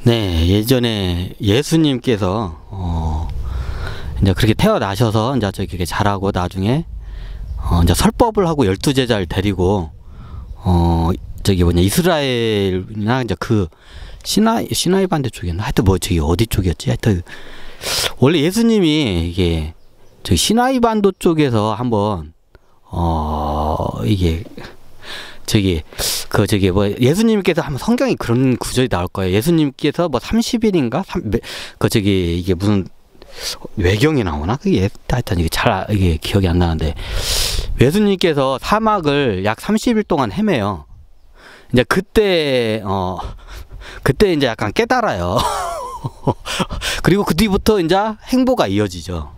네, 예전에 예수님께서 이제 그렇게 태어나셔서 이제 저기 자라고 나중에 이제 설법을 하고 12제자를 데리고 저기 뭐냐 이스라엘이나 이제 그 시나이 반대 쪽이었나 하여튼 뭐 저기 어디 쪽이었지 하여튼 원래 예수님이 이게 저기 시나이 반도 쪽에서 한번 이게 저기 저기 뭐 예수님께서 한번 성경에 그런 구절이 나올 거예요. 예수님께서 뭐 30일인가 저기 이게 무슨 외경이 나오나 그게 하여튼 이게 이게 기억이 안 나는데 예수님께서 사막을 약 30일 동안 헤매요. 이제 그때 이제 약간 깨달아요. 그리고 그 뒤부터 이제 행보가 이어지죠.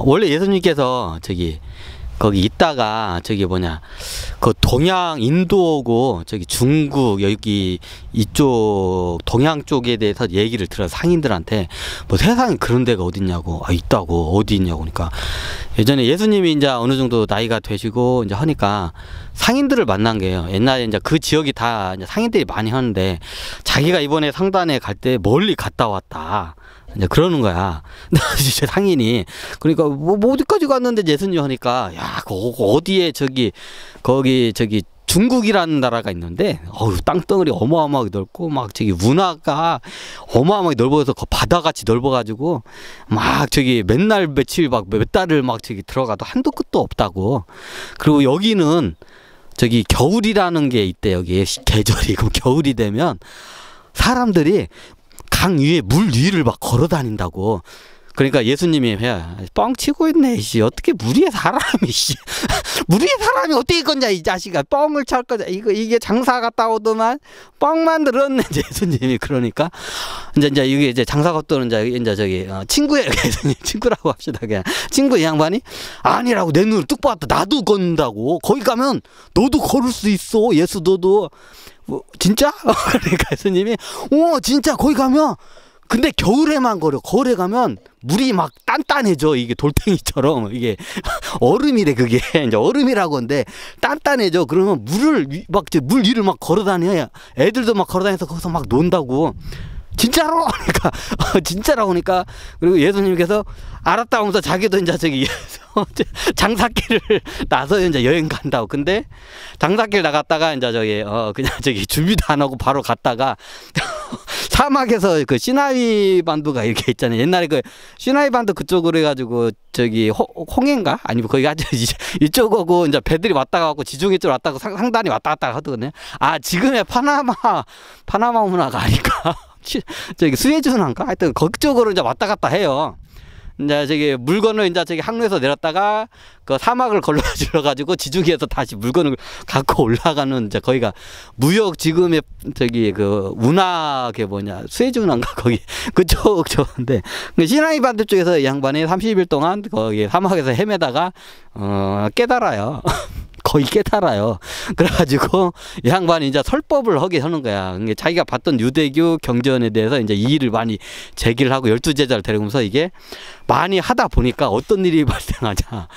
원래 예수님께서 저기 거기 있다가 저기 뭐냐 그 동양 인도고 저기 중국 여기 이쪽 동양 쪽에 대해서 얘기를 들어 상인들한테 뭐 세상에 그런 데가 어딨냐고 있다고 어디 있냐고 그러니까 예전에 예수님이 이제 어느 정도 나이가 되시고 이제 하니까 상인들을 만난 게요. 옛날에 이제 그 지역이 다 이제 상인들이 많이 하는데 자기가 이번에 상단에 갈 때 멀리 갔다 왔다. 이제 그러는 거야. 진짜 상인이. 그러니까 뭐 어디까지 갔는데 예수님 하니까 야, 어디에 거기 중국이라는 나라가 있는데 땅덩어리 어마어마하게 넓고 막 저기 문화가 어마어마하게 넓어서 바다같이 넓어가지고 막 저기 맨날 며칠 막 몇 달을 막 저기 들어가도 한도 끝도 없다고. 그리고 여기는 저기 겨울이라는 게 있대. 여기 계절이. 그럼 겨울이 되면 사람들이 강 위에 물 위를 막 걸어 다닌다고. 그러니까 예수님이 뻥치고 있네. 어떻게 물 위에 사람이 물 위에 사람이 어떻게 있겠냐 이 자식아. 뻥을 찰 거냐. 이게 장사 갔다 오더만 뻥 만들었네. 예수님이 그러니까 이제 이게 이제 장사 갔다 오는 이제 저기 친구예요. 예수님 친구라고 합시다. 그냥 친구 이 양반이 아니라고 내 눈을 뚝 봤다. 나도 걷는다고. 거기 가면 너도 걸을 수 있어. 예수 너도. 뭐, 진짜? 그러니까 예수님이 진짜 거기 가면 근데 겨울에만 걸어. 겨울에 가면 물이 막 단단해져. 이게 돌덩이처럼 이게 얼음이래. 그게 이제 얼음이라고 하는데 단단해져. 그러면 물 위를 막 걸어 다녀. 애들도 막 걸어 다녀서 거기서 막 논다고. 진짜로? 그러니까 진짜라고 하니까 그리고 예수님께서 알았다 하면서 자기도 이제 저기 장사길을 나서 이제 여행 간다고. 근데 장사길 나갔다가 이제 저기 그냥 저기 준비도 안 하고 바로 갔다가 사막에서 그 시나이 반도가 이렇게 있잖아요. 옛날에 그 시나이 반도 그쪽으로 해가지고 저기 홍해인가? 아니면 거기 아주 이쪽하고 이제 배들이 왔다 가고 지중해 쪽으로 왔다가 상단이 왔다 갔다 하거든요. 지금의 파나마 문화가 아닐까? 저기 스웨즈난가? 하여튼 그쪽으로 이제 왔다 갔다 해요. 이제 저기 물건을 이제 저기 항로에서 내렸다가 그 사막을 걸러가지고 지중해에서 다시 물건을 갖고 올라가는 이제 거기가 무역 지금의 저기 그 운하게 뭐냐 스웨즈난가 거기 그쪽 저인데 시나이 반도 쪽에서 이 양반이 30일 동안 거기 사막에서 헤매다가 깨달아요. 거의 깨달아요. 그래가지고 이 양반이 이제 설법을 하게 하는 거야. 자기가 봤던 유대교 경전에 대해서 이제 이의를 많이 제기를 하고 12제자를 데리고서 이게 많이 하다 보니까 어떤 일이 발생하자.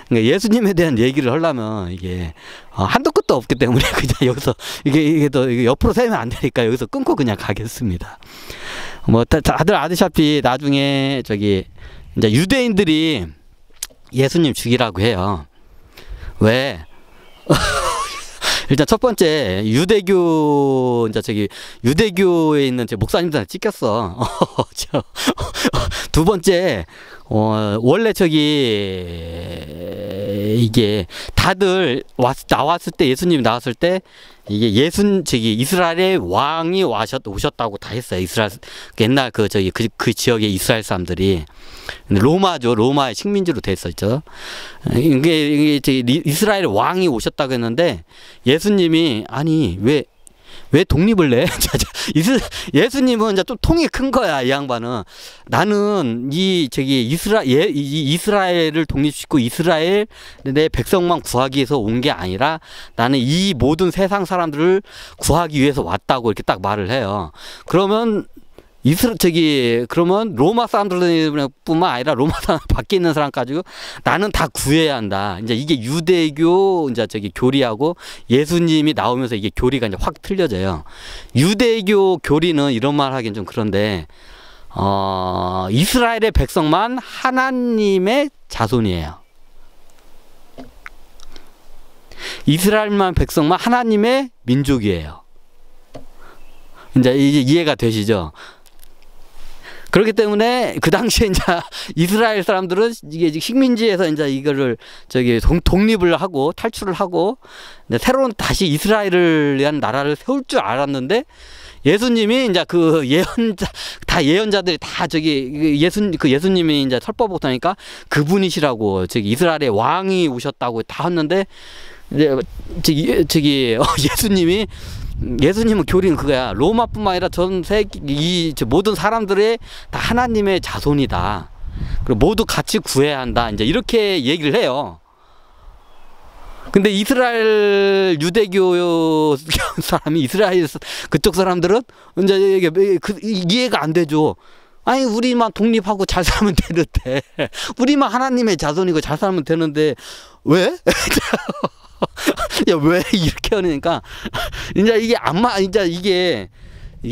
그러니까 예수님에 대한 얘기를 하려면 이게 한도 끝도 없기 때문에 그냥 여기서 이게 더 옆으로 세면 안 되니까 여기서 끊고 그냥 가겠습니다. 뭐 다들 아시다시피 나중에 저기 이제 유대인들이 예수님 죽이라고 해요. 왜? 일단 첫 번째 유대교 이제 저기 유대교에 있는 제 목사님들한테 찍혔어. 두 번째 원래 저기 이게 다들 나왔을 때 예수님이 나왔을 때 이게 저기 이스라엘의 왕이 오셨다고 다 했어요. 이스라엘 옛날 그 지역의 이스라엘 사람들이 로마죠. 로마의 식민지로 됐었죠. 이게 이스라엘 왕이 오셨다고 했는데 예수님이 아니 왜 독립을 내? 예수님은 이제 좀 통이 큰 거야. 이 양반은 나는 이스라엘을 독립시키고 이스라엘 내 백성만 구하기 위해서 온 게 아니라 나는 이 모든 세상 사람들을 구하기 위해서 왔다고 이렇게 딱 말을 해요. 그러면 그러면 로마 사람들뿐만 아니라 로마 사람 밖에 있는 사람 가지고 나는 다 구해야 한다. 이제 이게 유대교 이제 교리하고 예수님이 나오면서 이게 교리가 이제 확 틀려져요. 유대교 교리는 이런 말 하긴 좀 그런데 이스라엘의 백성만 하나님의 자손이에요. 이스라엘만 백성만 하나님의 민족이에요. 이제 이해가 되시죠? 그렇기 때문에 그 당시에 이제 이스라엘 사람들은 이게 식민지에서 이제 이거를 독립을 하고 탈출을 하고 새로운 다시 이스라엘을 위한 나라를 세울 줄 알았는데 예수님이 이제 그 예언자들이 다 예수님이 이제 설법부터니까 그분이시라고 이스라엘의 왕이 오셨다고 다 했는데 예수님은 교리는 그거야. 로마뿐만 아니라 전 세계 모든 사람들의 다 하나님의 자손이다. 그리고 모두 같이 구해야 한다. 이제 이렇게 얘기를 해요. 근데 이스라엘 유대교 사람이 이스라엘 그쪽 사람들은 이제 이해가 안 되죠. 아니 우리만 독립하고 잘 살면 되는데 우리만 하나님의 자손이고 잘 살면 되는데 왜? 야, 왜 이렇게 하니까 이제 이게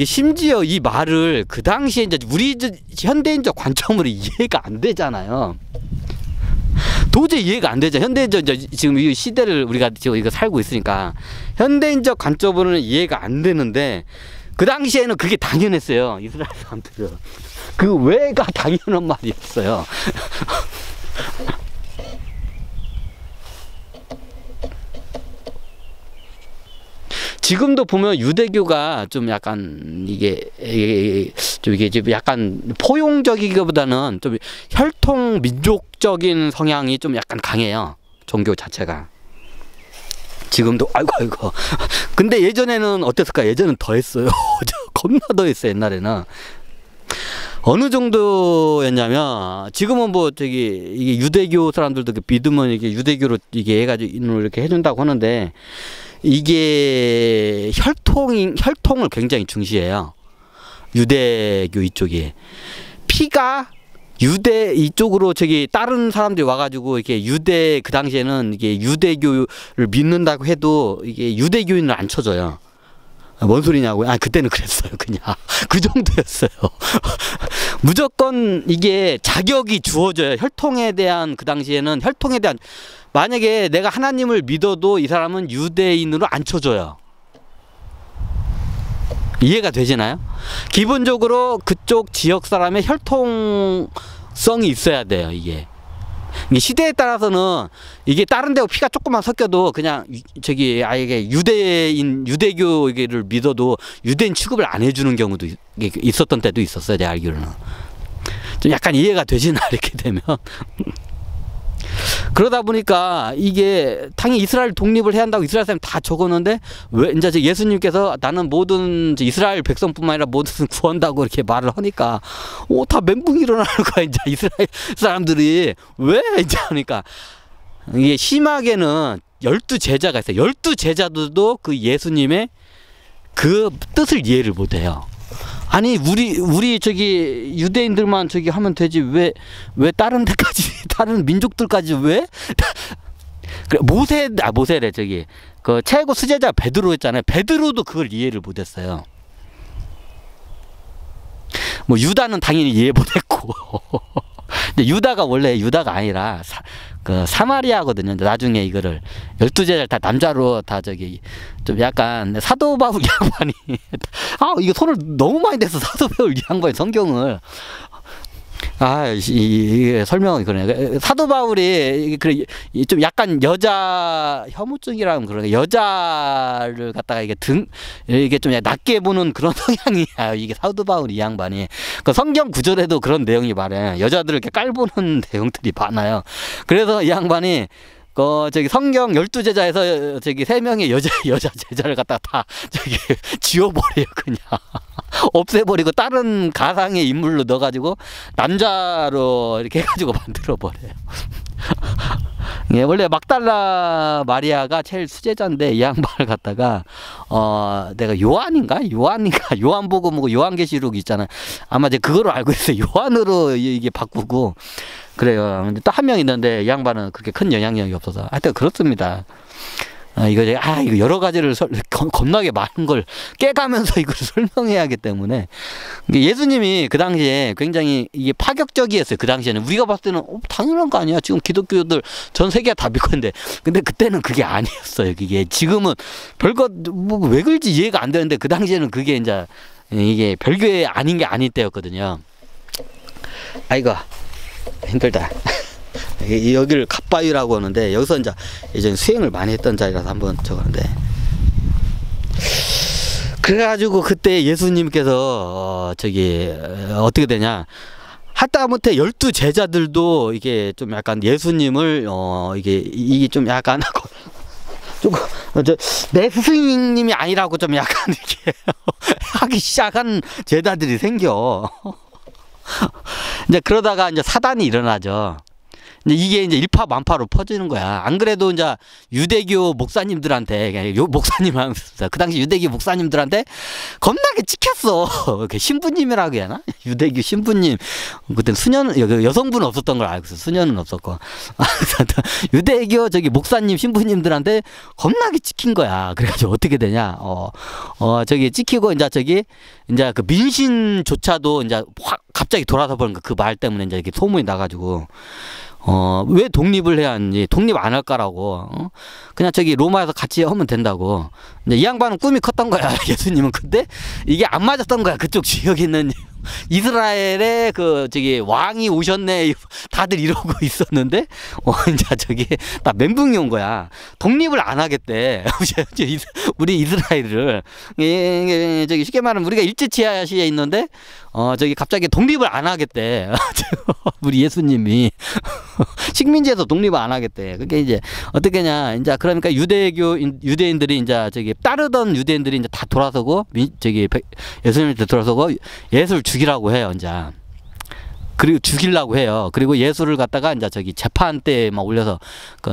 심지어 이 말을 그 당시에 이제 우리 현대인적 관점으로 이해가 안 되잖아요. 도저히 이해가 안 되죠. 현대인적 지금 이 시대를 우리가 지금 이거 살고 있으니까 현대인적 관점으로는 이해가 안 되는데 그 당시에는 그게 당연했어요. 이스라엘 사람들은 그 왜가 당연한 말이었어요. 지금도 보면 유대교가 좀 약간 이게 약간 포용적이기보다는 좀 혈통 민족적인 성향이 좀 약간 강해요. 종교 자체가. 지금도 아이고. 근데 예전에는 어땠을까? 예전엔 더 했어요. 겁나 더 했어요. 옛날에는. 어느 정도였냐면 지금은 이게 유대교 사람들도 믿으면 이게 유대교로 이게 해가지고 이렇게 해준다고 하는데 이게 혈통을 굉장히 중시해요. 유대교 이쪽이 피가 유대 이쪽으로 다른 사람들이 와가지고 이렇게 그 당시에는 이게 유대교를 믿는다고 해도 이게 유대교인을 안 쳐줘요. 뭔 소리냐고. 그때는 그랬어요. 그냥 그 정도였어요. 무조건 이게 자격이 주어져요. 혈통에 대한 그 당시에는 만약에 내가 하나님을 믿어도 이 사람은 유대인으로 안 쳐줘요. 이해가 되시나요? 기본적으로 그쪽 지역 사람의 혈통성이 있어야 돼요. 이게 시대에 따라서는 이게 다른 데하고 피가 조금만 섞여도 그냥 아예 유대교를 믿어도 유대인 취급을 안 해주는 경우도 있었던 때도 있었어요. 제가 알기로는. 좀 약간 이해가 되시나 이렇게 되면. 그러다 보니까 이게 당연히 이스라엘 독립을 해야 한다고 이스라엘 사람 다 적었는데 왜 이제 예수님께서 나는 모든 이스라엘 백성뿐만 아니라 모든 구한다고 이렇게 말을 하니까 다 멘붕이 일어나는 거야. 이제 이스라엘 사람들이 왜 이제 하니까 이게 심하게는 12제자가 있어요. 12제자들도 그 예수님의 그 뜻을 이해를 못해요. 아니 우리 유대인들만 하면 되지 왜 다른 데까지 다른 민족들까지 왜? 모세래 그 최고 수제자 베드로였잖아요. 베드로도 그걸 이해를 못했어요. 유다는 당연히 이해 못했고 근데 유다가 아니라 사마리아거든요. 사마리아거든요. 나중에 이거를 12제자를 다 남자로 다 좀 약간 사도 바울 양반이 이거 손을 너무 많이 대서 사도 바울 양반이 성경을 이게 설명은 그러네. 사도 바울이 좀 약간 여자 혐오증이라면 그러네. 여자를 갖다가 이게 좀 낮게 보는 그런 성향이야. 이게 사도 바울 이 양반이. 그 성경 구절에도 그런 내용이 많아요. 여자들을 이렇게 깔보는 내용들이 많아요. 그래서 이 양반이 성경 12제자에서 3명의 여자 제자를 갖다가 다 지워버려요. 그냥 없애버리고 다른 가상의 인물로 넣어가지고 남자로 이렇게 해가지고 만들어버려요. 예, 원래 막달라 마리아가 제일 수제자인데 이 양반을 갖다가 내가 요한복음하고 요한계시록 있잖아. 아마 이제 그거로 알고 있어요. 요한으로 이게 바꾸고 그래요. 근데 또 한 명 있는데 이 양반은 그렇게 큰 영향력이 없어서 하여튼 그렇습니다. 이거 여러 가지를 겁나게 많은 걸 깨가면서 이걸 설명해야 하기 때문에 예수님이 그 당시에 굉장히 이게 파격적이었어요. 그 당시에는 우리가 봤을 때는 당연한 거 아니야. 지금 기독교들 전 세계가 다 믿고 있는데 근데 그때는 그게 아니었어요. 그게 지금은 별것 뭐 왜 그럴지 이해가 안 되는데 그 당시에는 그게 이제 이게 별게 아닌 게 아닐 때였거든요. 아이고 힘들다. 여기를 갓바위라고 하는데 여기서 이제 예전에 수행을 많이 했던 자리라서 한번 적었는데 그래가지고 그때 예수님께서 어떻게 되냐 하다못해 12 제자들도 이게 좀 약간 예수님을 이게 좀 약간 조금 내 스승님이 아니라고 좀 약간 이렇게 하기 시작한 제자들이 생겨. 이제 그러다가 이제 사단이 일어나죠. 이게 이제 일파만파로 퍼지는 거야. 안 그래도 이제 유대교 목사님들한테, 목사님 하면서 그 당시 유대교 목사님들한테 겁나게 찍혔어. 신부님이라고 해야 하나? 유대교 신부님. 그때 여성분은 없었던 걸 알고 있어. 수녀는 없었고. 유대교 목사님, 신부님들한테 겁나게 찍힌 거야. 그래가지고 어떻게 되냐. 찍히고 이제 그 민신조차도 이제 확 갑자기 돌아서 버린 거 그 말 때문에 이제 이렇게 소문이 나가지고. 왜 독립을 해야 하는지, 독립 안 할까라고, 그냥 로마에서 같이 하면 된다고. 근데 이 양반은 꿈이 컸던 거야, 예수님은. 근데 이게 안 맞았던 거야, 그쪽 지역에 있는 이스라엘에 왕이 오셨네, 다들 이러고 있었는데, 이제 나 멘붕이 온 거야. 독립을 안 하겠대. 우리 이스라엘을. 쉽게 말하면 우리가 일제치하시에 있는데, 갑자기 독립을 안 하겠대. 우리 예수님이. 식민지에서 독립을 안 하겠대. 그게 이제 어떻게냐. 이제 그러니까 유대인들이 이제 따르던 유대인들이 이제 다 돌아서고, 예수님한테 돌아서고 예수를 죽이라고 해요, 이제. 그리고 죽이려고 해요. 그리고 예수를 갖다가 이제 재판 때 막 올려서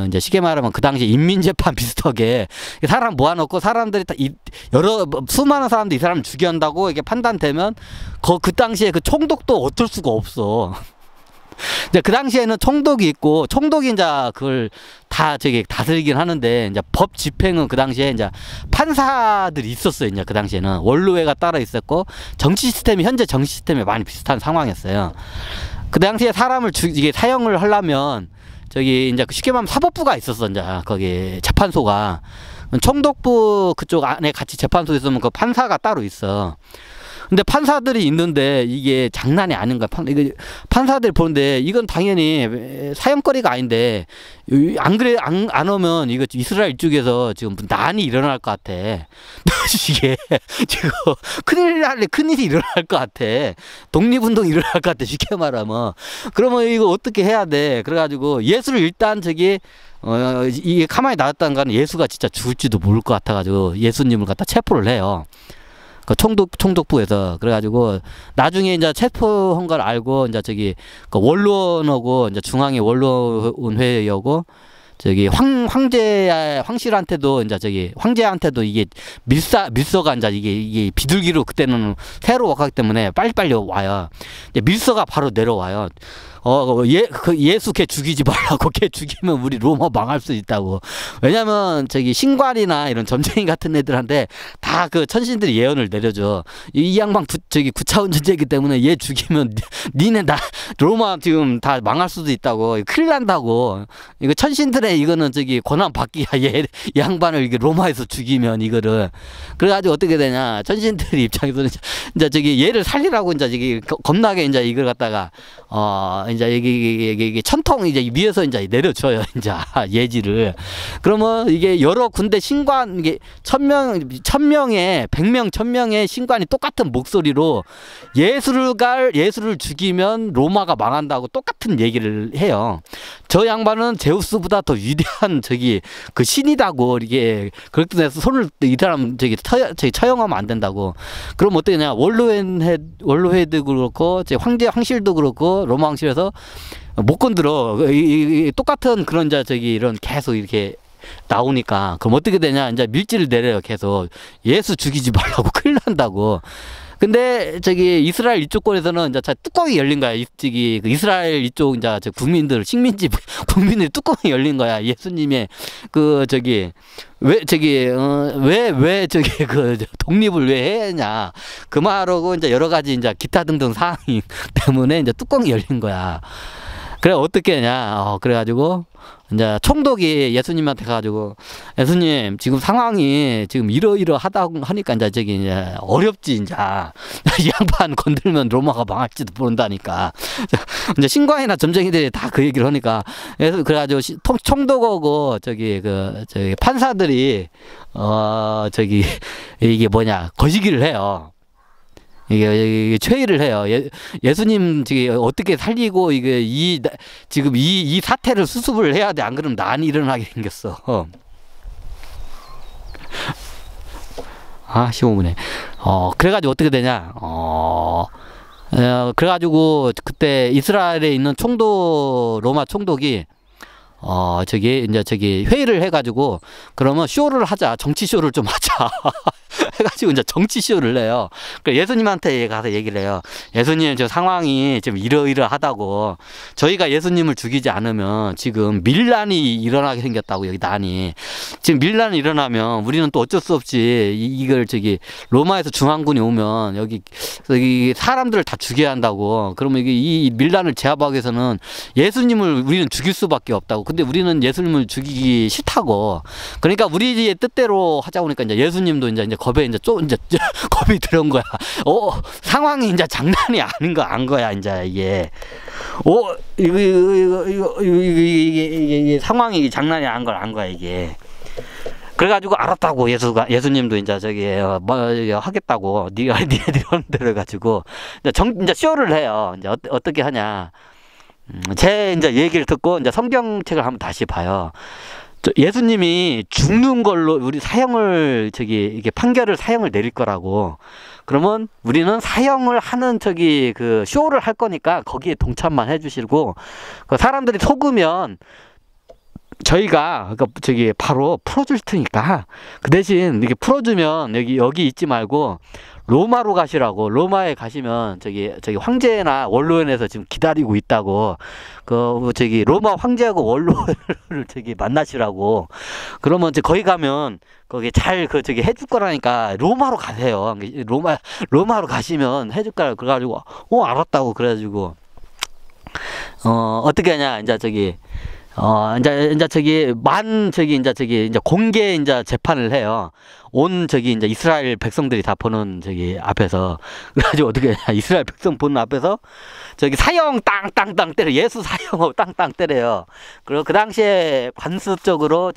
이제 쉽게 말하면 그 당시 인민재판 비슷하게 사람 모아놓고 사람들이 다 수많은 사람들이 이 사람을 죽여한다고 이게 판단되면 그 당시에 그 총독도 어쩔 수가 없어. 이제 그 당시에는 총독이 있고 총독이 이제 그걸 다 다스리긴 하는데 이제 법 집행은 그 당시에 이제 판사들이 있었어요. 이제 그 당시에는 원로회가 따로 있었고 정치 시스템이 현재 정치 시스템에 많이 비슷한 상황이었어요. 그 당시에 사람을 이게 사형을 하려면 이제 쉽게 말하면 사법부가 있었어. 이제 거기 재판소가 총독부 그쪽 안에 같이 재판소 있으면 그 판사가 따로 있어. 근데 판사들이 있는데 이게 장난이 아닌 거야. 판사들이 보는데 이건 당연히 사형거리가 아닌데 안 오면 이거 이스라엘 쪽에서 지금 난이 일어날 것 같아. 이게 지금 큰일이 일어날 것 같아. 독립운동이 일어날 것 같아. 쉽게 말하면. 그러면 이거 어떻게 해야 돼? 그래가지고 예수를 일단 이게 가만히 놔뒀다는 건 예수가 진짜 죽을지도 모를 것 같아가지고 예수님을 갖다 체포를 해요. 그 총독부에서. 그래가지고 나중에 이제 체포한 걸 알고 이제 그 원로원하고 이제 중앙의 원로원회의하고 황실한테도 이제 황제한테도 이게 밀서가 이제 이게 비둘기로 그때는 새로 왔기 때문에 빨리빨리 와요. 이제 밀서가 바로 내려와요. 예수 걔 죽이지 말라고. 걔 죽이면 우리 로마 망할 수 있다고. 왜냐면 신관이나 이런 점쟁이 같은 애들한테 다 그 천신들이 예언을 내려줘. 이 양반 구차원 존재이기 때문에 얘 죽이면 니네 로마 지금 다 망할 수도 있다고. 큰일 난다고. 이거 천신들의 이거는 권한 받기야. 이 양반을 이게 로마에서 죽이면 이거를. 그래가지고 어떻게 되냐. 천신들 입장에서는 이제 얘를 살리라고 이제 겁나게 이제 이걸 갖다가 이제 이게 천통 이제 위에서 이제 내려줘요. 이제 예지를. 그러면 이게 여러 군데 신관 이게 1,000명의 100명 1,000명의 신관이 똑같은 목소리로 예수를 죽이면 로마가 망한다고 똑같은 얘기를 해요. 저 양반은 제우스보다 더 위대한 그 신이다고. 이게 그렇게 해서 손을 이 사람 처형하면 안 된다고. 그럼 어떠냐. 원로회도 그렇고 황실도 그렇고 로마 황실에서 못 건드려. 똑같은 그런 저기 이런 계속 이렇게 나오니까 그럼 어떻게 되냐? 이제 밀지를 내려요. 계속 예수 죽이지 말라고 큰일 난다고. 근데 저기 이스라엘 이쪽권에서는 이제 뚜껑이 열린 거야. 저기 그 이스라엘 이쪽 이제 국민들 식민지 국민들이 뚜껑이 열린 거야. 예수님의 그 저기 왜 저기 왜 저기 그 독립을 왜 했냐 그 말하고 이제 여러 가지 이제 기타 등등 사항이 때문에 이제 뚜껑이 열린 거야. 그래 어떻게 했냐? 그래가지고 이제 총독이 예수님한테 가가지고 예수님 지금 상황이 지금 이러이러하다고 하니까 이제 저기 이제 어렵지 이제 이 양반 건들면 로마가 망할지도 모른다니까 이제 신관이나 점쟁이들이 다 그 얘기를 하니까 그래가지고 총독하고 저기 저기 판사들이 저기 이게 뭐냐 거시기를 해요. 이게 최의를 해요. 예수님 어떻게 살리고 이게 지금 이 사태를 수습을 해야 돼. 안 그러면 난이 일어나게 생겼어. 아, 15분에. 그래가지고 어떻게 되냐? 그래가지고 그때 이스라엘에 있는 로마 총독이 저기 회의를 해가지고 그러면 쇼를 하자. 정치 쇼를 좀 하자. 해가지고 이제 정치 쇼를 해요. 그래서 예수님한테 가서 얘기를 해요. 예수님 저 상황이 좀 이러이러하다고 저희가 예수님을 죽이지 않으면 지금 밀란이 일어나게 생겼다고 여기 난이 지금 밀란이 일어나면 우리는 또 어쩔 수 없이 이걸 저기 로마에서 중앙군이 오면 여기 사람들을 다 죽여야 한다고. 그러면 이 밀란을 제압하기 위해서는 예수님을 우리는 죽일 수밖에 없다고. 근데 우리는 예수님을 죽이기 싫다고. 그러니까 우리의 뜻대로 하자고 하니까 이제 예수님도 이제 겁에 이제 겁이 들은 거야. 상황이 이제 장난이 아닌 거야 이제 이게. 이게 상황이 장난이 안 거야 이게. 그래가지고 알았다고 예수님도 이제 저기 뭐 하겠다고 니네들이 하는 대로 해가지고 이제 쇼를 해요. 이제 어떻게 하냐. 제 이제 얘기를 듣고 이제 성경책을 한번 다시 봐요. 예수님이 죽는 걸로 우리 사형을 이게 판결을 사형을 내릴 거라고. 그러면 우리는 사형을 하는 그 쇼를 할 거니까 거기에 동참만 해주시고 그 사람들이 속으면 저희가 바로 풀어줄 테니까 그 대신 이렇게 풀어주면 여기 있지 말고 로마로 가시라고. 로마에 가시면 저기 황제나 원로원에서 지금 기다리고 있다고. 로마 황제하고 원로원을 만나시라고. 그러면 거기 가면 거기 잘 해줄 거라니까 로마로 가세요. 로마로 가시면 해줄 거라. 그래가지고 알았다고. 그래가지고 어떻게 하냐 이제 이제 공개 재판을 해요. 온 이제 이스라엘 백성들이 다 보는 앞에서. 그래가지고 어떻게 하냐, 이스라엘 백성 보는 앞에서 사형 땅땅땅 때려. 예수 사형하고 땅땅 때려요. 그리고 그 당시에 관습적으로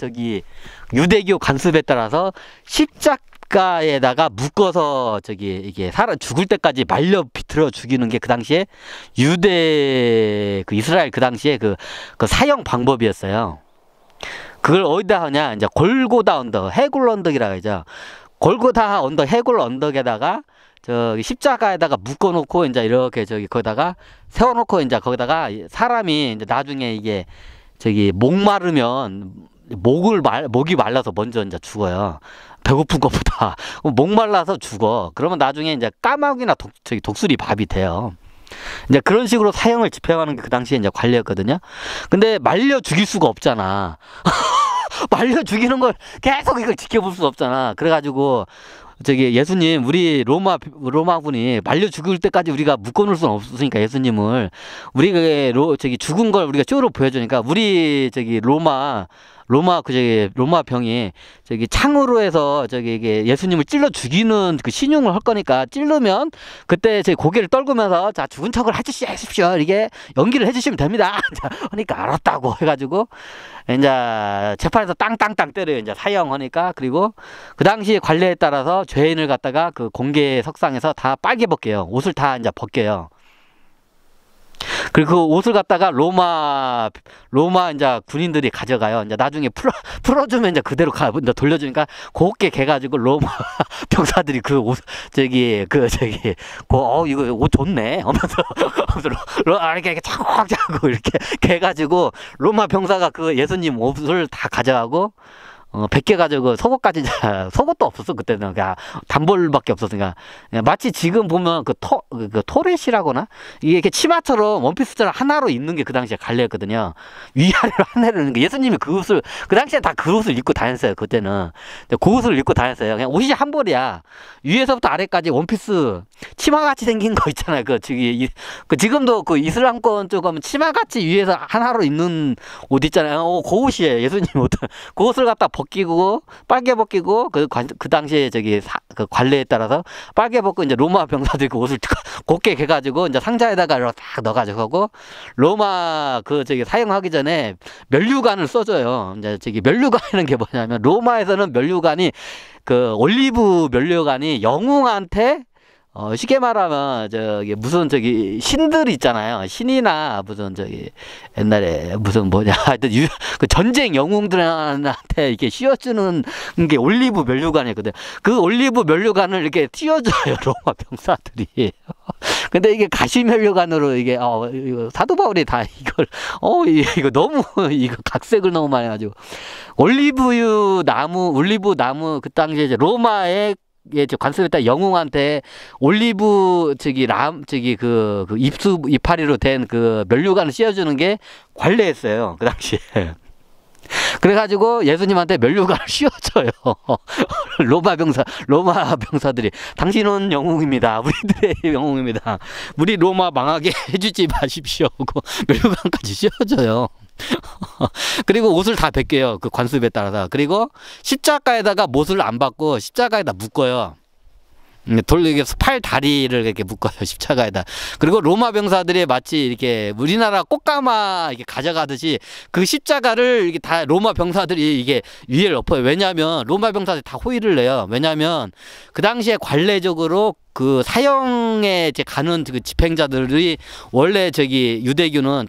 유대교 관습에 따라서 십자가에다가 묶어서 이게 사람 죽을 때까지 말려 비틀어 죽이는 게 그 당시에 이스라엘 그 당시에 그 사형 방법이었어요. 그걸 어디다 하냐, 이제 골고다 언덕, 해골 언덕이라고 하죠. 골고다 언덕, 해골 언덕에다가 십자가에다가 묶어놓고 이제 이렇게 거기다가 세워놓고 이제 거기다가 사람이 이제 나중에 이게 목마르면 목이 말라서 먼저 이제 죽어요. 배고픈 것보다 목 말라서 죽어. 그러면 나중에 이제 까마귀나 독수리 밥이 돼요. 이제 그런 식으로 사형을 집행하는 게 그 당시에 이제 관례였거든요. 근데 말려 죽일 수가 없잖아. 말려 죽이는 걸 계속 이걸 지켜볼 수 없잖아. 그래가지고 예수님, 우리 로마군이 말려 죽을 때까지 우리가 묶어놓을 수는 없으니까 예수님을 우리가 죽은 걸 우리가 쇼로 보여주니까 우리 로마 병이 창으로 해서 이게 예수님을 찔러 죽이는 그 신용을 할 거니까 찌르면 그때 고개를 떨구면서 자, 죽은 척을 하십시오. 이게 연기를 해주시면 됩니다. 하니까 알았다고 해가지고 이제 재판에서 땅땅땅 때려요. 이제 사형하니까. 그리고 그 당시 관례에 따라서 죄인을 갖다가 그 공개 석상에서 다 빨개 벗겨요. 옷을 다 이제 벗겨요. 그리고 그 옷을 갖다가 로마 이제 군인들이 가져가요. 이제 나중에 풀어주면 이제 그대로 이제 돌려주니까 곱게 개가지고 로마 병사들이 그 옷, 이거 옷 좋네 하면서 이렇게 차곡차곡 이렇게 개가지고 로마 병사가 그 예수님 옷을 다 가져가고 100개 가지고 속옷까지, 속옷도 없었어, 그때는. 그냥 단벌밖에 없었으니까. 마치 지금 보면 그 토렛이라거나? 이게 이렇게 치마처럼 원피스처럼 하나로 입는 게 그 당시에 관례였거든요. 위아래로 하나로 입는 게 예수님이 그 옷을, 그 당시에 다 그 옷을 입고 다녔어요, 그때는. 그 옷을 입고 다녔어요. 그냥 옷이 한 벌이야. 위에서부터 아래까지 원피스, 치마같이 생긴 거 있잖아요. 지금도 그 이슬람권 쪽 가면 치마같이 위에서 하나로 입는 옷 있잖아요. 그 옷이에요, 예수님 옷. 그 옷을 갖다 벗기고 빨개 벗기고 그 당시에 그 관례에 따라서 빨개 벗고 이제 로마 병사들이 그 옷을 곱게 개가지고 이제 상자에다가 딱 넣어가지고 하고 로마 사용하기 전에 면류관을 써줘요. 이제 면류관이라는 게 뭐냐면 로마에서는 면류관이 그 올리브 면류관이 영웅한테 쉽게 말하면 무슨 신들 있잖아요. 신이나 무슨 옛날에 무슨 하여튼 그 전쟁 영웅들한테 이렇게 씌워주는 게 올리브 면류관이거든. 그 올리브 면류관을 이렇게 씌워줘요, 로마 병사들이. 근데 이게 가시 면류관으로 이게 이거 사도 바울이 다 이걸 이거 너무 이거 각색을 너무 많이 해가지고 올리브 나무 그 당시에 이제 로마의 관습했다 영웅한테 올리브 이파리로 된 그 면류관을 씌워주는 게 관례였어요, 그 당시에. 그래가지고 예수님한테 면류관을 씌워줘요. 로마 병사들이 당신은 영웅입니다. 우리들의 영웅입니다. 우리 로마 망하게 해주지 마십시오. 면류관까지 씌워줘요. 그리고 옷을 다 벗겨요, 그 관습에 따라서. 그리고 십자가에다가 못을 안 받고 십자가에다 묶어요. 팔 다리를 이렇게 묶어요, 십자가에다. 그리고 로마 병사들이 마치 이렇게 우리나라 꽃가마 이렇게 가져가듯이 그 십자가를 이게 다 로마 병사들이 이게 위에 엎어요. 왜냐하면 로마 병사들이 다 호의를 내요. 왜냐하면 그 당시에 관례적으로 그 사형에 가는 그 집행자들이 원래 유대교는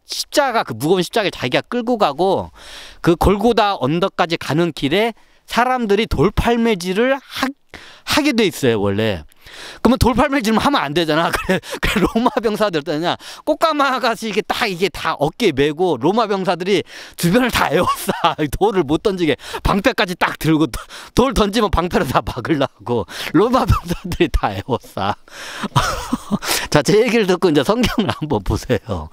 그 무거운 십자가를 자기가 끌고 가고 그 골고다 언덕까지 가는 길에 사람들이 돌팔매질을 하게 돼 있어요, 원래. 그러면 돌팔매질만 하면 안 되잖아. 그래 로마 병사들 때냐 꽃가마같이 이게 다 어깨에 메고 로마 병사들이 주변을 다 에워싸. 돌을 못 던지게 방패까지 딱 들고 돌 던지면 방패로 다 막으려고 로마 병사들이 다 에워싸. 자, 제 얘기를 듣고 이제 성경을 한번 보세요.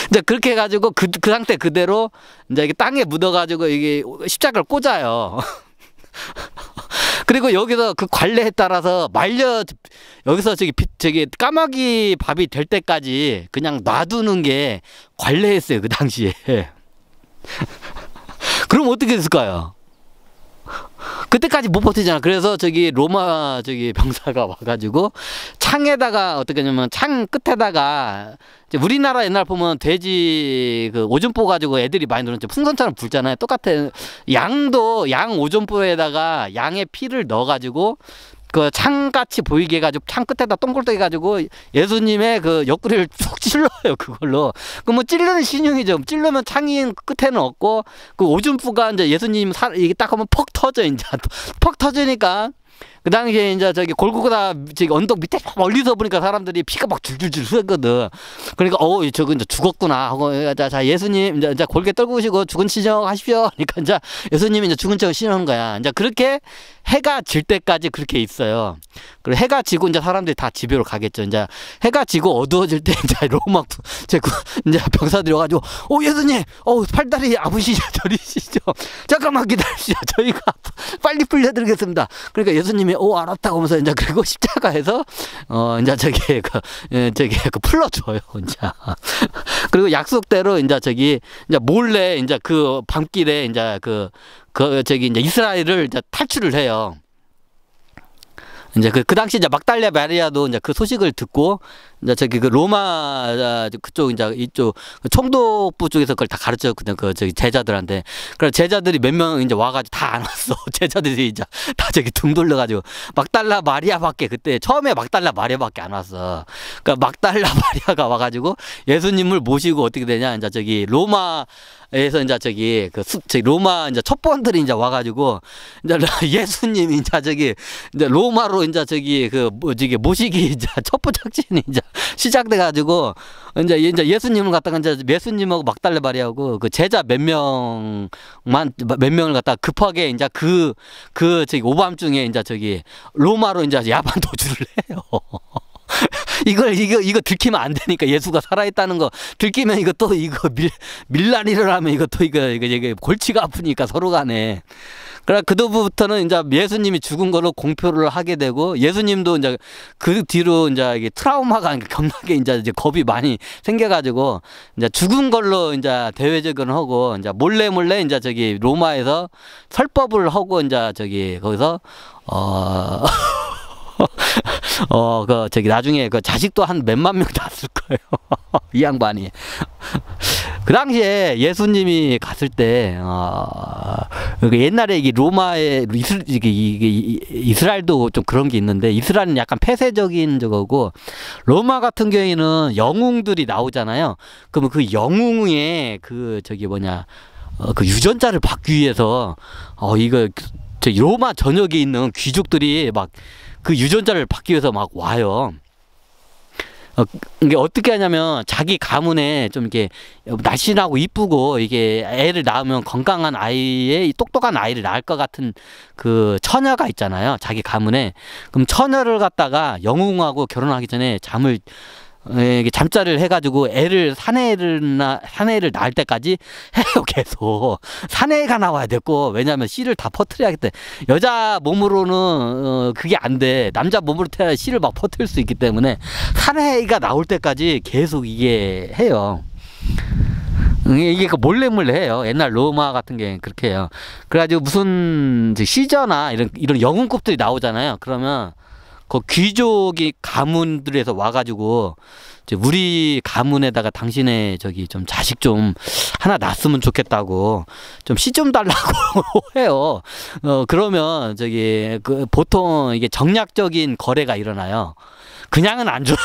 이제 그렇게 해가지고 그 상태 그대로 이제 이게 땅에 묻어가지고 이게 십자가를 꽂아요. 그리고 여기서 그 관례에 따라서 여기서 까마귀 밥이 될 때까지 그냥 놔두는 게 관례였어요, 그 당시에. 그럼 어떻게 됐을까요? 그때까지 못 버티잖아. 그래서 로마 병사가 와가지고 창에다가 어떻게 하냐면 창 끝에다가 우리나라 옛날 보면 돼지 그 오줌포 가지고 애들이 많이 놀았죠. 풍선처럼 불잖아요. 똑같아. 양 오줌포에다가 양의 피를 넣어가지고 그 창같이 보이게 해가지고 창 끝에다 동글동글 해가지고 예수님의 그 옆구리를 푹 찔러요, 그걸로. 뭐 찔르는 신용이죠. 찔르면 창이 끝에는 없고 그 오줌fu가 이제 예수님 이게 딱 하면 퍽 터져, 이제 퍽 터지니까. 그 당시에 이제 골고다 언덕 밑에 멀리서 보니까 사람들이 피가 막 줄줄줄 흐르거든. 그러니까 저거 이제 죽었구나 하고 자 예수님 이제 골게 떨구시고 죽은 시정하십시오. 그러니까 이제 예수님이 이제 죽은 척 신하는 거야. 이제 그렇게 해가 질 때까지 그렇게 있어요. 그리고 해가 지고 이제 사람들이 다 집으로 가겠죠. 이제 해가 지고 어두워질 때 이제 로마 이제 병사들이 와가지고 예수님 팔다리 아프시죠, 저리시죠. 잠깐만 기다리시죠. 저희가 빨리 풀려드리겠습니다. 그러니까 예수님이 알았다고 하면서 이제 그리고 십자가에서 이제 그 풀러줘요, 이제. 그리고 약속대로 이제 이제 몰래 이제 그 밤길에 이제 이제 이스라엘을 이제 탈출을 해요. 이제 그 당시 이제 막달라 마리아도 이제 그 소식을 듣고 이제 저기 그 로마 그쪽 이제 이쪽 총독부 쪽에서 그걸 다 가르쳤거든. 그 저기 제자들한테. 그래 제자들이 몇 명 이제 와가지고 다 안 왔어. 제자들이 이제 다 저기 등 돌려가지고 막달라 마리아밖에 그때 처음에 막달라 마리아밖에 안 왔어. 그러니까 막달라 마리아가 와가지고 예수님을 모시고 어떻게 되냐 이제 저기 로마에서 이제 저기 저기 로마 이제 첩보원들이 이제 와가지고 이제 예수님이 이제 저기 이제 로마로 이제 저기 그 뭐지 모시기 이제 첩보 작전이 이제 시작돼가지고 이제 예수님을 갖다가 이제 예수님하고 막달라 마리아하고 그 제자 몇 명을 갖다가 급하게 이제 그 저기 오밤중에 이제 저기 로마로 이제 야반 도주를 해요. 이거 들키면 안 되니까 예수가 살아있다는 거 들키면 이거 또 이거 밀란 일어나면 이거 또 이거 골치가 아프니까 서로 간에. 그래 그도부터는 이제 예수님이 죽은 걸로 공표를 하게 되고 예수님도 이제 그 뒤로 이제 이게 트라우마가 겁나게 이제 겁이 많이 생겨가지고 이제 죽은 걸로 이제 대외적으로 하고 이제 몰래 이제 저기 로마에서 설법을 하고 이제 저기 거기서 그 저기 나중에 그 자식도 한 몇만 명 났을 거예요. 이 양반이. 그 당시에 예수님이 갔을 때 옛날에 이게 로마에 이스라엘도 좀 그런 게 있는데 이스라엘은 약간 폐쇄적인 저거고 로마 같은 경우에는 영웅들이 나오잖아요. 그러면 그 영웅의 그 저기 뭐냐 그 유전자를 받기 위해서 이거 저 로마 전역에 있는 귀족들이 막 그 유전자를 받기 위해서 막 와요. 이게 어떻게 하냐면 자기 가문에 좀 이렇게 날씬하고 이쁘고 이게 애를 낳으면 건강한 아이의 똑똑한 아이를 낳을 것 같은 그 처녀가 있잖아요. 자기 가문에. 그럼 처녀를 갖다가 영웅하고 결혼하기 전에 잠자를 해가지고 애를 사내를 낳을 때까지 해요. 계속 사내가 나와야 됐고 왜냐하면 씨를 다 퍼뜨려야겠대. 여자 몸으로는 그게 안 돼. 남자 몸으로 태어야 씨를 막 퍼뜨릴 수 있기 때문에 사내가 나올 때까지 계속 이게 해요. 이게 몰래 해요. 옛날 로마 같은 게 그렇게 해요. 그래가지고 무슨 시저나 이런 영웅급들이 나오잖아요. 그러면 그 귀족이 가문들에서 와가지고 우리 가문에다가 당신의 저기 좀 자식 좀 하나 낳았으면 좋겠다고 좀 씨 좀 달라고 해요. 그러면 저기 그 보통 이게 정략적인 거래가 일어나요. 그냥은 안 줘요.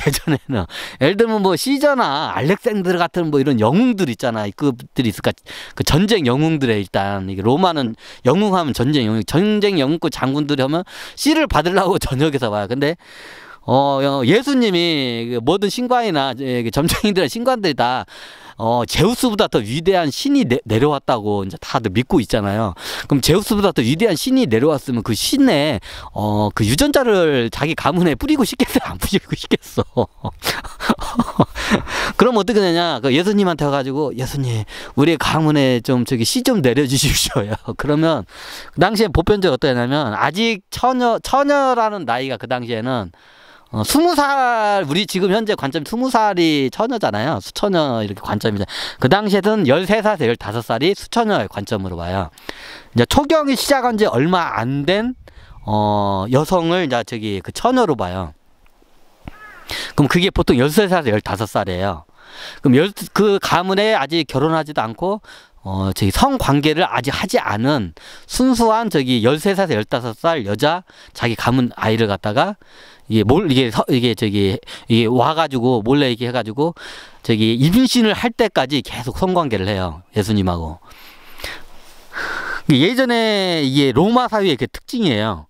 예전에는 예를 들면 뭐 시저나 알렉산드르 같은 뭐 이런 영웅들 있잖아. 그들이 있을까? 그 전쟁 영웅들에 일단 이게 로마는 영웅하면 전쟁 영웅급 장군들이 하면 씨를 받으려고 전역에서 와요. 근데 예수님이 모든 신관이나 점쟁이들의 신관들이 다 제우스보다 더 위대한 신이 내려왔다고 이제 다들 믿고 있잖아요. 그럼 제우스보다 더 위대한 신이 내려왔으면 그 신에 그 유전자를 자기 가문에 뿌리고 싶겠어? 안 뿌리고 싶겠어? 그럼 어떻게 되냐? 그 예수님한테 가가지고 예수님 우리 가문에 좀 저기 씨 좀 내려주십시오요. 그러면 그 당시에 보편적으로 어떠냐면 아직 처녀라는 나이가 그 당시에는 20살, 우리 지금 현재 관점이 20살이 처녀잖아요. 수처녀 이렇게 관점이죠. 그 당시에는 13살에서 15살이 수처녀의 관점으로 봐요. 이제 초경이 시작한 지 얼마 안 된, 여성을 이제 저기 그 처녀로 봐요. 그럼 그게 보통 13살에서 15살이에요. 그럼 그 가문에 아직 결혼하지도 않고, 저기 성관계를 아직 하지 않은 순수한 저기 13살에서 15살 여자 자기 가문 아이를 갖다가 이게 와가지고 몰래 이렇게 해가지고 저기 임신을 할 때까지 계속 성관계를 해요. 예수님하고. 예전에 이게 로마 사회의 그 특징이에요.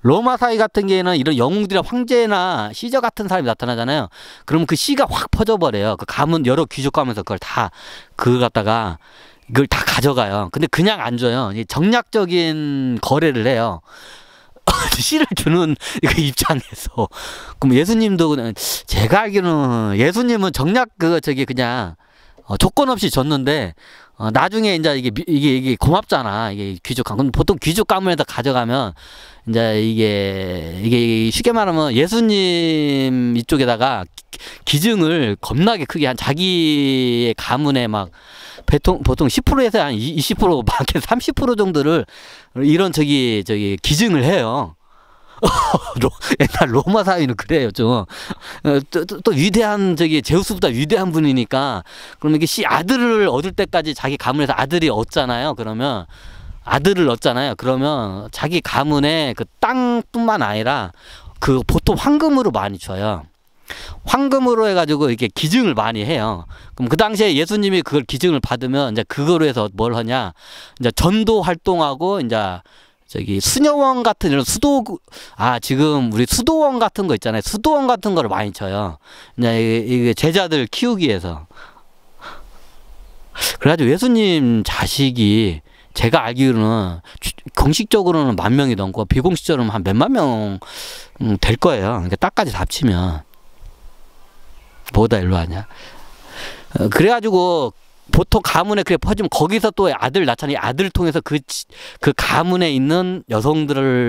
로마 사회 같은 경우에는 이런 영웅들이나 황제나 시저 같은 사람이 나타나잖아요. 그러면 그 씨가 확 퍼져버려요. 그 가문 여러 귀족 가면서 그걸 다 갖다가 이걸 다 가져가요. 근데 그냥 안 줘요. 정략적인 거래를 해요. 씨를 주는 입장에서. 그럼 예수님도 제가 알기로는 예수님은 정략 그냥 조건 없이 줬는데 나중에 이제 이게 고맙잖아. 이게 귀족 가문. 보통 귀족 가문에다 가져가면 이제 이게 쉽게 말하면 예수님 이쪽에다가 기증을 겁나게 크게 한 자기의 가문에 막 보통 10%에서 한 20% 많게는 30% 정도를 이런 저기 기증을 해요. 옛날 로마 사회는 그래요, 좀. 또 위대한, 제우스보다 위대한 분이니까, 그러면 이게 아들을 얻을 때까지 자기 가문에서 아들이 얻잖아요. 그러면, 아들을 얻잖아요. 그러면 자기 가문에 그 땅뿐만 아니라 그 보통 황금으로 많이 줘요. 황금으로 해가지고 이렇게 기증을 많이 해요. 그럼 그 당시에 예수님이 그걸 기증을 받으면 이제 그거로 해서 뭘 하냐, 이제 전도 활동하고 이제 수녀원 같은 이런 지금 우리 수도원 같은 거 있잖아요. 수도원 같은 거를 많이 쳐요. 이제 이게 제자들 키우기 위해서. 그래가지고 예수님 자식이 제가 알기로는 공식적으로는 10,000명이 넘고 비공식적으로는 한 몇만 명 될 거예요. 그러니까 딱까지 다 합치면. 뭐다 일로 하냐. 그래가지고 보통 가문에 그래 퍼지면 거기서 또 아들 낳잖아요. 아들을 통해서 그 가문에 있는 여성들을